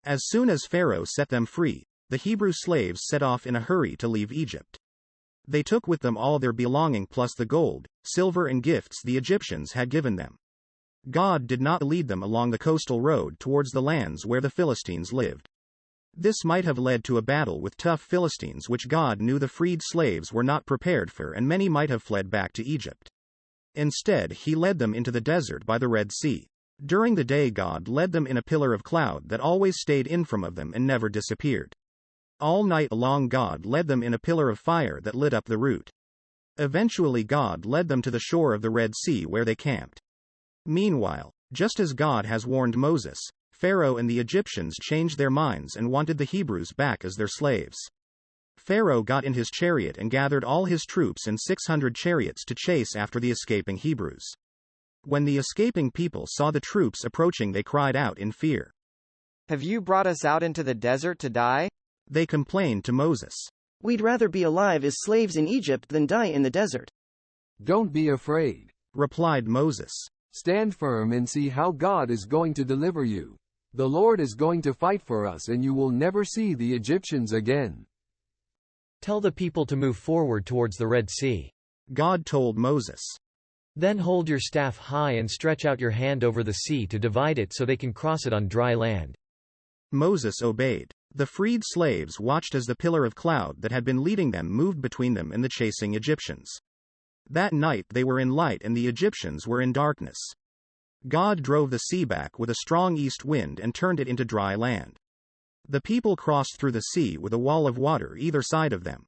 As soon as Pharaoh set them free, the Hebrew slaves set off in a hurry to leave Egypt. They took with them all their belonging plus the gold, silver and gifts the Egyptians had given them. God did not lead them along the coastal road towards the lands where the Philistines lived. This might have led to a battle with tough Philistines which God knew the freed slaves were not prepared for, and many might have fled back to Egypt. Instead, he led them into the desert by the Red Sea. During the day God led them in a pillar of cloud that always stayed in front of them and never disappeared. All night long God led them in a pillar of fire that lit up the route. Eventually God led them to the shore of the Red Sea where they camped. Meanwhile, just as God has warned Moses, Pharaoh and the Egyptians changed their minds and wanted the Hebrews back as their slaves. Pharaoh got in his chariot and gathered all his troops and 600 chariots to chase after the escaping Hebrews. When the escaping people saw the troops approaching, they cried out in fear. "Have you brought us out into the desert to die?" They complained to Moses. "We'd rather be alive as slaves in Egypt than die in the desert." "Don't be afraid," replied Moses. "Stand firm and see how God is going to deliver you. The Lord is going to fight for us and you will never see the Egyptians again." Tell the people to move forward towards the Red Sea. God told Moses. Then hold your staff high and stretch out your hand over the sea to divide it so they can cross it on dry land. Moses obeyed. The freed slaves watched as the pillar of cloud that had been leading them moved between them and the chasing Egyptians. That night they were in light and the Egyptians were in darkness. God drove the sea back with a strong east wind and turned it into dry land. The people crossed through the sea with a wall of water either side of them.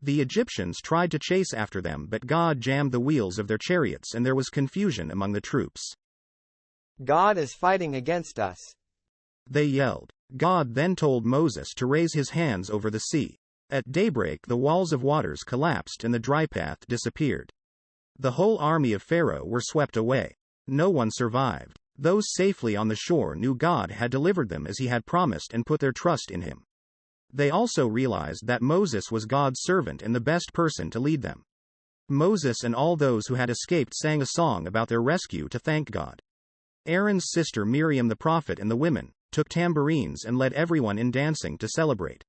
The Egyptians tried to chase after them, but God jammed the wheels of their chariots and there was confusion among the troops. "God is fighting against us," they yelled. God then told Moses to raise his hands over the sea. At daybreak the walls of waters collapsed and the dry path disappeared. The whole army of Pharaoh were swept away. No one survived. Those safely on the shore knew God had delivered them as he had promised and put their trust in him. They also realized that Moses was God's servant and the best person to lead them. Moses and all those who had escaped sang a song about their rescue to thank God. Aaron's sister Miriam the prophet and the women took tambourines and led everyone in dancing to celebrate.